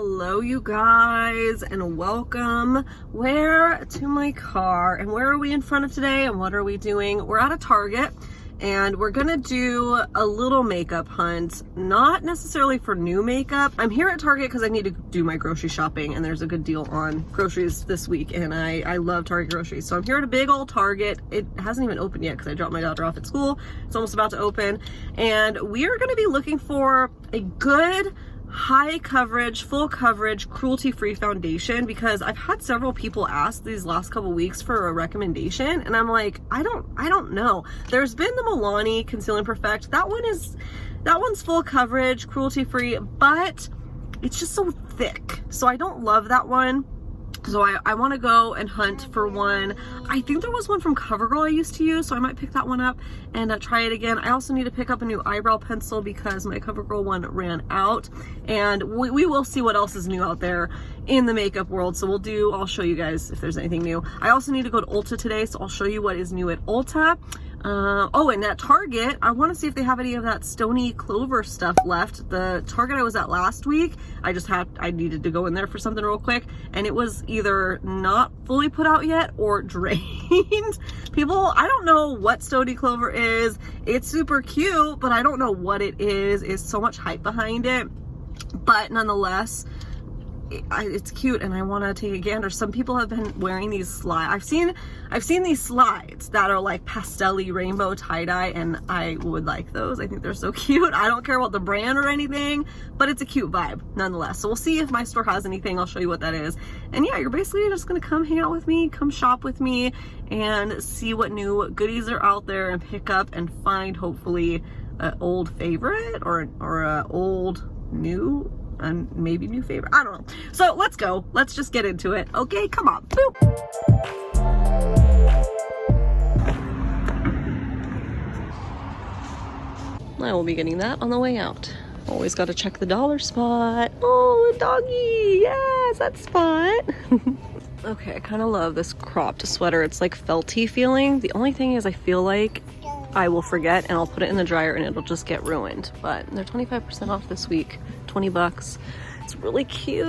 Hello you guys and welcome. Where to my car, and where are we in front of today and what are we doing? We're at a Target and we're gonna do a little makeup hunt, not necessarily for new makeup. I'm here at Target because I need to do my grocery shopping and there's a good deal on groceries this week and I love Target groceries. So I'm here at a big old Target. It hasn't even opened yet because I dropped my daughter off at school. It's almost about to open and we are gonna be looking for a good high coverage, full coverage, cruelty-free foundation because I've had several people ask these last couple weeks for a recommendation and I'm like, I don't know. There's been the Milani Conceal and Perfect. That one's full coverage, cruelty-free, but it's just so thick. So I don't love that one. So I want to go and hunt for one. I think there was one from CoverGirl I used to use, so I might pick that one up and try it again. I also need to pick up a new eyebrow pencil because my CoverGirl one ran out, and we will see what else is new out there in the makeup world. So I'll show you guys if there's anything new. I also need to go to Ulta today, so I'll show you what is new at Ulta. Oh, and at Target, I want to see if they have any of that STONEY CLOVER stuff left. The Target I was at last week, I needed to go in there for something real quick, and it was either not fully put out yet or drained. People, I don't know what STONEY CLOVER is. It's super cute, but I don't know what it is. There's so much hype behind it, but nonetheless, it's cute and I want to take a gander. Some people have been wearing these slides. I've seen these slides that are like pastel-y rainbow tie-dye and I would like those. I think they're so cute. I don't care about the brand or anything, but it's a cute vibe nonetheless. So we'll see if my store has anything. I'll show you what that is. And yeah, you're basically just gonna come hang out with me, come shop with me and see what new goodies are out there and pick up and find hopefully an old favorite or a old new and maybe new favorite. I don't know. So let's go. Let's just get into it. Okay, come on. Boop. I will be getting that on the way out. Always got to check the dollar spot. Oh, a doggy. Yes, that spot. Okay, I kind of love this cropped sweater. It's like felty feeling. The only thing is I feel like I will forget and I'll put it in the dryer and it'll just get ruined. But they're 25% off this week. 20 bucks. It's really cute,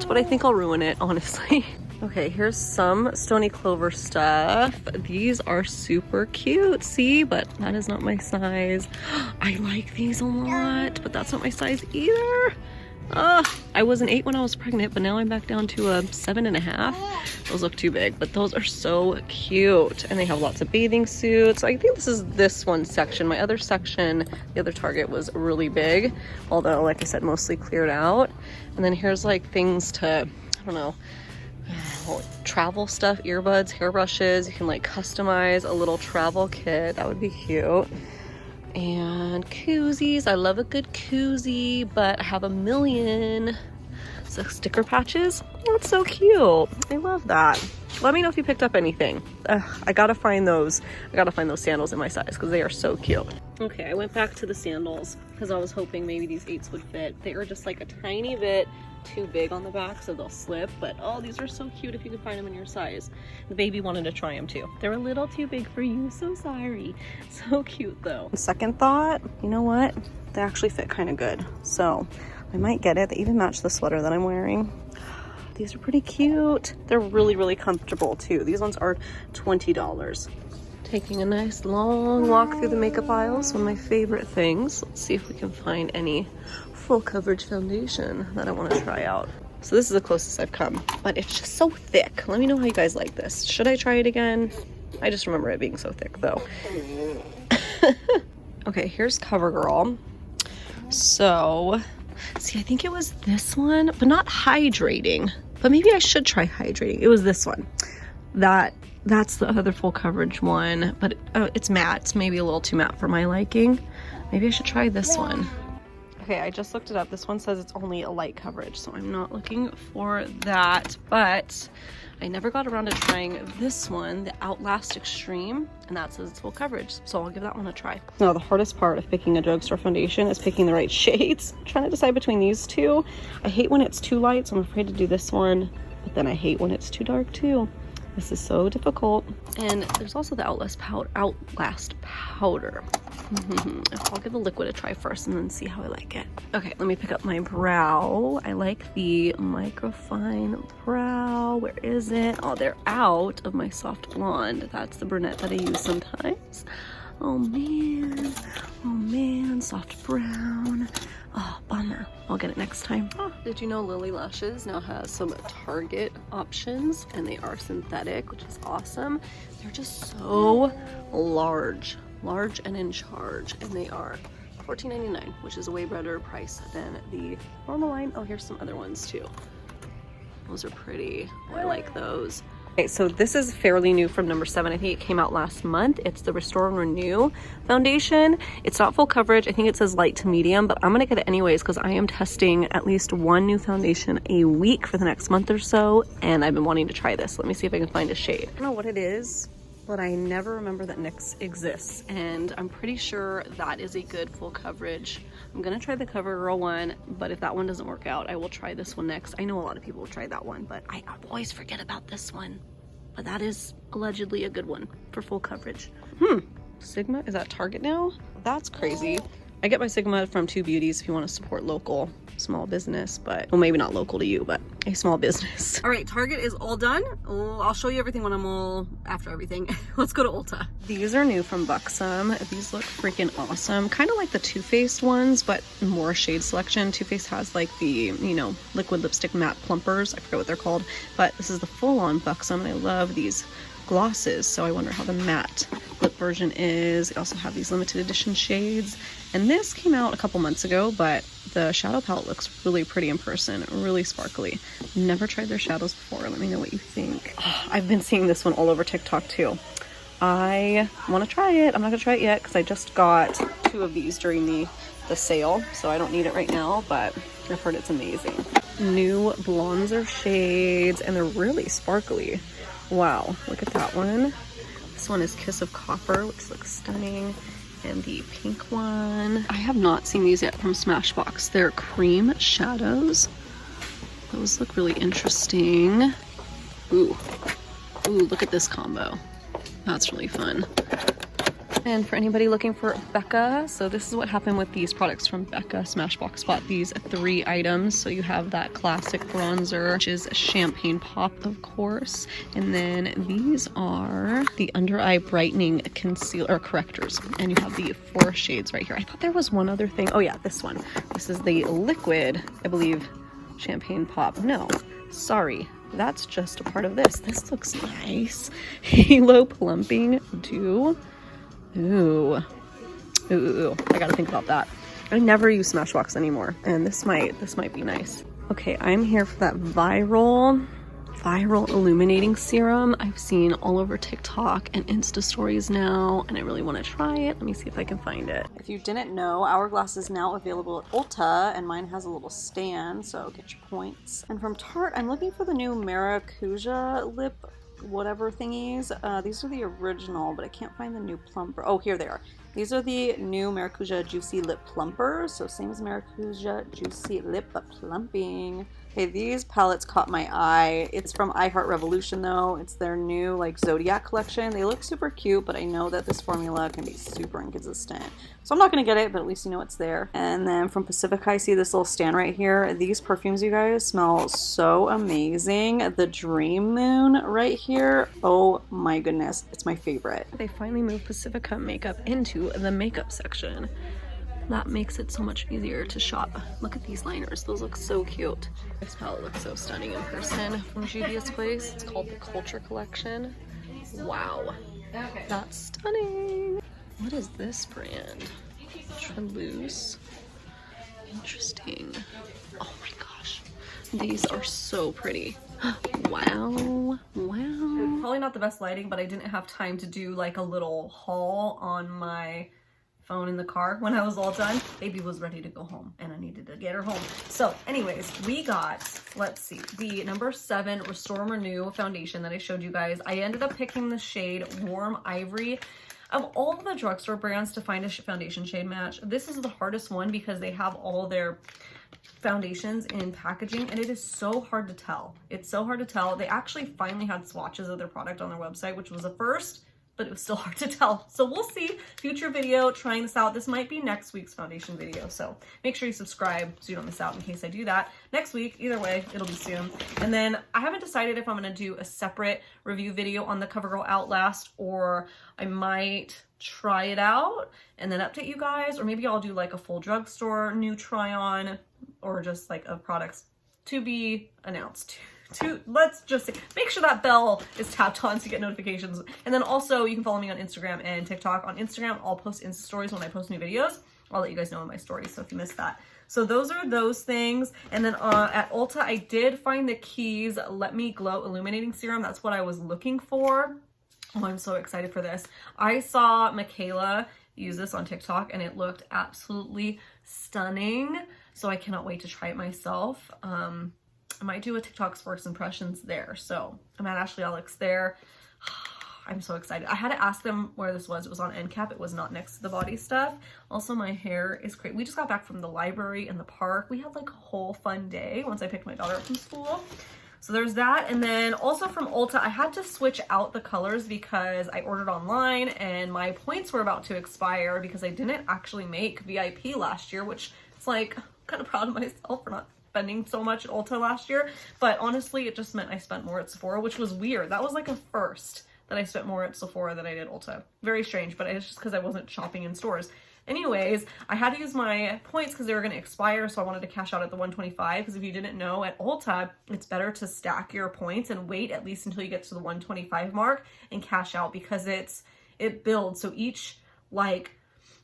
but I think I'll ruin it, honestly. Okay, here's some STONEY CLOVER stuff. These are super cute, see, but that is not my size. I like these a lot, but that's not my size either. I was an 8 when I was pregnant, but now I'm back down to a 7.5. Those look too big, but those are so cute. And they have lots of bathing suits. I think this is this one section. My other section, the other Target was really big, although like I said, mostly cleared out. And then here's like things to, I don't know, travel stuff, earbuds, hairbrushes. You can like customize a little travel kit. That would be cute. And koozies. I love a good koozie, but I have a million. So sticker patches. That's so cute. I love that. Let me know if you picked up anything. I gotta find those. I gotta find those sandals in my size because they are so cute. Okay, I went back to the sandals because I was hoping maybe these 8s would fit. They are just like a tiny bit too big on the back, so they'll slip, but oh, these are so cute if you can find them in your size. The baby wanted to try them too. They're a little too big for you, so sorry. So cute though. Second thought, you know what? They actually fit kind of good, so I might get it. They even match the sweater that I'm wearing. These are pretty cute. They're really, really comfortable too. These ones are $20. Taking a nice long walk through the makeup aisles, one of my favorite things. Let's see if we can find any full coverage foundation that I want to try out. So this is the closest I've come, but it's just so thick. Let me know how you guys like this. Should I try it again? I just remember it being so thick though. Okay, here's CoverGirl. So, see, I think it was this one, but not hydrating. But maybe I should try hydrating. It was this one. That's the other full coverage one, but it's matte. It's maybe a little too matte for my liking. Maybe I should try this one. Okay, I just looked it up. This one says it's only a light coverage, so I'm not looking for that, but I never got around to trying this one, the Outlast Extreme, and that says it's full coverage, so I'll give that one a try. Now, the hardest part of picking a drugstore foundation is picking the right shades. I'm trying to decide between these two. I hate when it's too light, so I'm afraid to do this one, but then I hate when it's too dark too. This is so difficult. And there's also the Outlast powder. I'll give the liquid a try first and then see how I like it. Okay, let me pick up my brow. I like the microfine brow. Where is it? Oh, they're out of my soft blonde. That's the brunette that I use sometimes. Oh man, soft brown. Oh, bummer. I'll get it next time. Oh, did you know Lily Lashes now has some Target options, and they are synthetic, which is awesome. They're just so large and in charge, and they are $14.99, which is a way better price than the normal line. Oh, here's some other ones too. Those are pretty. I like those. Okay, so this is fairly new from number 7. I think it came out last month. It's the Restore and Renew foundation. It's not full coverage. I think it says light to medium, but I'm gonna get it anyways because I am testing at least one new foundation a week for the next month or so, and I've been wanting to try this. Let me see if I can find a shade. I don't know what it is, but I never remember that NYX exists, and I'm pretty sure that is a good full coverage. I'm gonna try the CoverGirl one, but if that one doesn't work out, I will try this one next. I know a lot of people will try that one, but I always forget about this one. But that is allegedly a good one for full coverage. Sigma, is that Target now? That's crazy. I get my Sigma from Two Beauties if you want to support local small business, but well, maybe not local to you, but a small business. All right, Target is all done. Oh, I'll show you everything when I'm all after everything. Let's go to Ulta. These are new from Buxom. These look freaking awesome. Kind of like the Too Faced ones, but more shade selection. Too Faced has like the, you know, liquid lipstick matte plumpers. I forget what they're called, but this is the full-on Buxom, and I love these glosses, so I wonder how the matte lip version is. They also have these limited edition shades, and this came out a couple months ago, but the shadow palette looks really pretty in person, really sparkly. Never tried their shadows before. Let me know what you think. Oh, I've been seeing this one all over TikTok too. I want to try it. I'm not gonna try it yet because I just got 2 of these during the sale, so I don't need it right now, but I've heard it's amazing. New bronzer shades, and they're really sparkly. Wow, look at that one. This one is Kiss of Copper, which looks stunning. And the pink one. I have not seen these yet from Smashbox. They're cream shadows. Those look really interesting. Ooh, look at this combo. That's really fun. And for anybody looking for Becca, so this is what happened with these products from Becca. Smashbox bought these 3 items. So you have that classic bronzer, which is Champagne Pop, of course. And then these are the under eye brightening concealer correctors. And you have the 4 shades right here. I thought there was one other thing. Oh yeah, this one. This is the liquid, I believe, Champagne Pop. No, sorry. That's just a part of this. This looks nice. Halo Plumping Dew. Ooh, I gotta think about that. I never use Smashbox anymore, and this might be nice. Okay, I'm here for that viral illuminating serum I've seen all over TikTok and Insta stories now, and I really want to try it. Let me see if I can find it. If you didn't know, Hourglass is now available at Ulta, and mine has a little stand, so get your points. And from Tarte, I'm looking for the new Maracuja lip whatever thingies. These are the original, but I can't find the new plumper. Oh, here they are. These are the new Maracuja Juicy Lip Plumpers. So same as Maracuja Juicy Lip, but plumping. Okay, these palettes caught my eye. It's from I Heart Revolution though. It's their new like Zodiac collection. They look super cute, but I know that this formula can be super inconsistent. So I'm not gonna get it, but at least you know it's there. And then from Pacific, I see this little stand right here. These perfumes, you guys, smell so amazing. The Dream Moon right here. Oh my goodness, it's my favorite. They finally moved Pacifica makeup into the makeup section. That makes it so much easier to shop. Look at these liners. Those look so cute. This palette looks so stunning in person from Juvia's Place. It's called the Culture Collection. Wow. That's stunning. What is this brand? Toulouse. Interesting. Oh my gosh. These are so pretty. Wow. Probably not the best lighting, but I didn't have time to do like a little haul on my phone in the car when I was all done. Baby was ready to go home and I needed to get her home. So anyways, we got, let's see, the number 7 Restore and Renew foundation that I showed you guys. I ended up picking the shade Warm Ivory. Of all the drugstore brands to find a foundation shade match, this is the hardest one because they have all their foundations in packaging and it is so hard to tell. It's so hard to tell. They actually finally had swatches of their product on their website, which was a first. but it was still hard to tell. So we'll see. Future video trying this out. This might be next week's foundation video. So make sure you subscribe so you don't miss out in case I do that next week. Either way, it'll be soon. And then I haven't decided if I'm going to do a separate review video on the CoverGirl Outlast, or I might try it out and then update you guys, or maybe I'll do like a full drugstore new try on, or just like of products to be announced. Let's just say, make sure that bell is tapped on to get notifications. And then also you can follow me on Instagram and TikTok. On Instagram, I'll post Insta stories when I post new videos. I'll let you guys know in my stories, so if you missed that. So those are those things. And then at Ulta, I did find the Keys Let Me Glow Illuminating Serum. That's what I was looking for. Oh, I'm so excited for this. I saw Michaela use this on TikTok and it looked absolutely stunning. So I cannot wait to try it myself. I might do a TikTok first impressions there. So I'm at ashleyellix there. I'm so excited. I had to ask them where this was. It was on end cap. It was not next to the body stuff. Also, my hair is great. We just got back from the library and the park. We had like a whole fun day once I picked my daughter up from school. So there's that. And then also from Ulta, I had to switch out the colors because I ordered online and my points were about to expire because I didn't actually make VIP last year, which it's like, I'm kind of proud of myself for not spending so much at Ulta last year. But honestly, it just meant I spent more at Sephora, which was weird. That was like a first that I spent more at Sephora than I did Ulta. Very strange, but it's just because I wasn't shopping in stores. Anyways, I had to use my points because they were going to expire, so I wanted to cash out at the 125, because if you didn't know, at Ulta, it's better to stack your points and wait at least until you get to the 125 mark and cash out, because it builds. So each, like,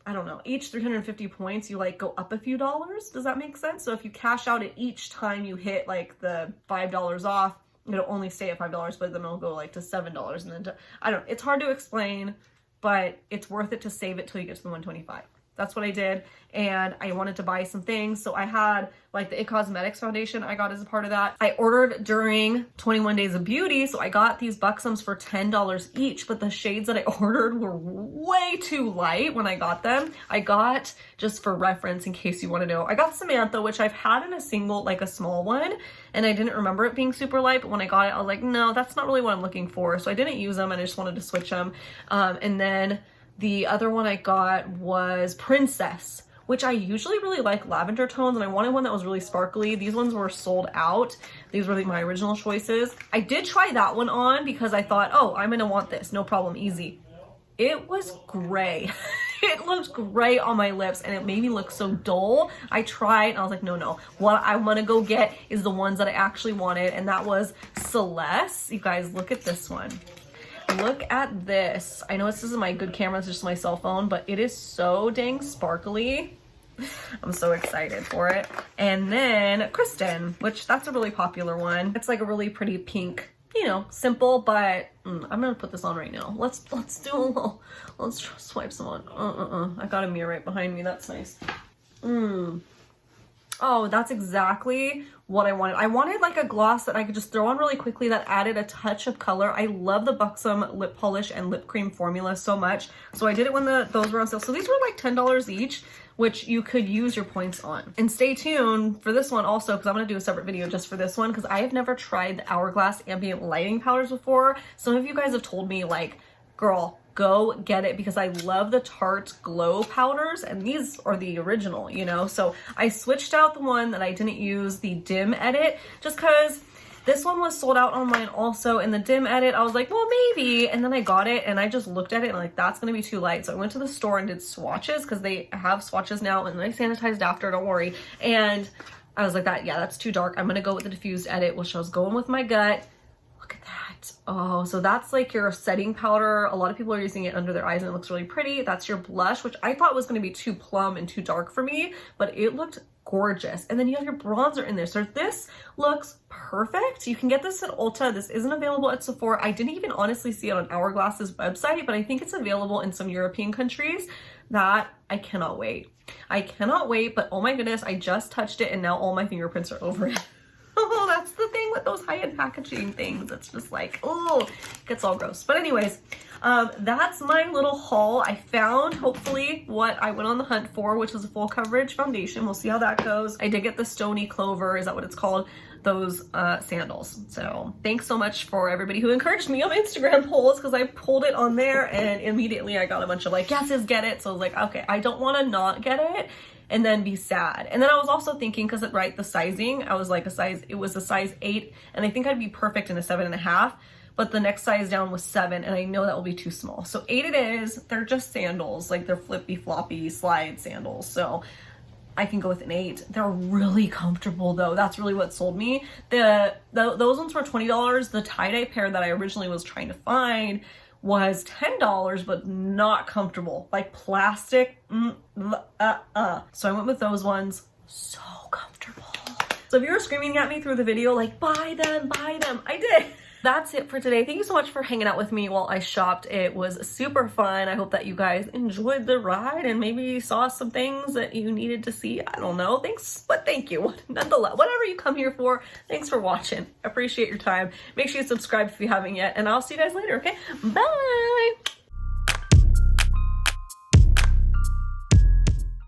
I don't know, each 350 points, you like go up a few dollars. Does that make sense? So if you cash out at each time you hit like the $5 off, it'll only stay at $5, but then it'll go like to $7 and then to, I don't know, it's hard to explain, but it's worth it to save it till you get to the 125. That's what I did, and I wanted to buy some things. So I had like the It Cosmetics foundation I got as a part of that. I ordered during 21 Days of Beauty, so I got these Buxoms for $10 each, but the shades that I ordered were way too light when I got them. I got, just for reference in case you want to know, I got Samantha, which I've had in a single, like a small one, and I didn't remember it being super light, but when I got it, I was like, no, that's not really what I'm looking for. So I didn't use them, and I just wanted to switch them. And then the other one I got was Princess, which I usually really like lavender tones, and I wanted one that was really sparkly. These ones were sold out. These were my original choices. I did try that one on because I thought, oh, I'm gonna want this, no problem, easy. It was gray. It looked gray on my lips and it made me look so dull. I tried and I was like, no. What I want to go get is the ones that I actually wanted, and that was Celeste. You guys, look at this one. Look at this. I know this isn't my good camera, it's just my cell phone, but it is so dang sparkly. I'm so excited for it. And then Kristen, which that's a really popular one. It's like a really pretty pink, you know, simple, but I'm gonna put this on right now. Let's do a little, let's swipe some on. I got a mirror right behind me. That's nice. Oh, that's exactly what I wanted. I wanted like a gloss that I could just throw on really quickly that added a touch of color. I love the Buxom lip polish and lip cream formula so much. So I did it when those were on sale. So these were like $10 each, which you could use your points on. And stay tuned for this one also, because I'm going to do a separate video just for this one, because I have never tried the Hourglass ambient lighting powders before. Some of you guys have told me like, girl, go get it, because I love the Tarte Glow powders, and these are the original, you know? So I switched out the one that I didn't use, the Dim Edit, just because this one was sold out online also, and the Dim Edit, I was like, well, maybe, and then I got it, and I just looked at it, and like, that's gonna be too light, so I went to the store and did swatches, because they have swatches now, and then I sanitized after, don't worry, and I was like, that's too dark, I'm gonna go with the Diffused Edit, which I was going with my gut. Look at that. Oh, so that's like your setting powder. A lot of people are using it under their eyes and it looks really pretty. That's your blush, which I thought was going to be too plum and too dark for me, but it looked gorgeous. And then you have your bronzer in there. So this looks perfect. You can get this at Ulta. This isn't available at Sephora. I didn't even honestly see it on Hourglass's website, but I think it's available in some European countries. That I cannot wait. I cannot wait, but oh my goodness, I just touched it and now all my fingerprints are over it. Oh, that's the thing with those high-end packaging things. It's just like, oh, it gets all gross. But anyways, that's my little haul. I found, hopefully, what I went on the hunt for, which is a full coverage foundation. We'll see how that goes. I did get the Stoney Clover, is that what it's called? those sandals. So thanks so much for everybody who encouraged me on Instagram polls, because I pulled it on there and immediately I got a bunch of like, yeses, get it. So I was like, okay, I don't want to not get it and then be sad. And then I was also thinking, because right, the sizing, I was like it was a size 8 and I think I'd be perfect in a 7.5, but the next size down was 7 and I know that will be too small. So 8 it is. They're just sandals, like they're flippy floppy slide sandals. So I can go with an 8. They're really comfortable though. That's really what sold me. Those ones were $20. The tie-dye pair that I originally was trying to find was $10, but not comfortable, like plastic. So I went with those ones. So comfortable. So if you were screaming at me through the video, like, buy them, I did. That's it for today. Thank you so much for hanging out with me while I shopped. It was super fun. I hope that you guys enjoyed the ride and maybe saw some things that you needed to see. I don't know. Thanks, but thank you. Nonetheless, whatever you come here for, thanks for watching. Appreciate your time. Make sure you subscribe if you haven't yet, and I'll see you guys later, okay? Bye!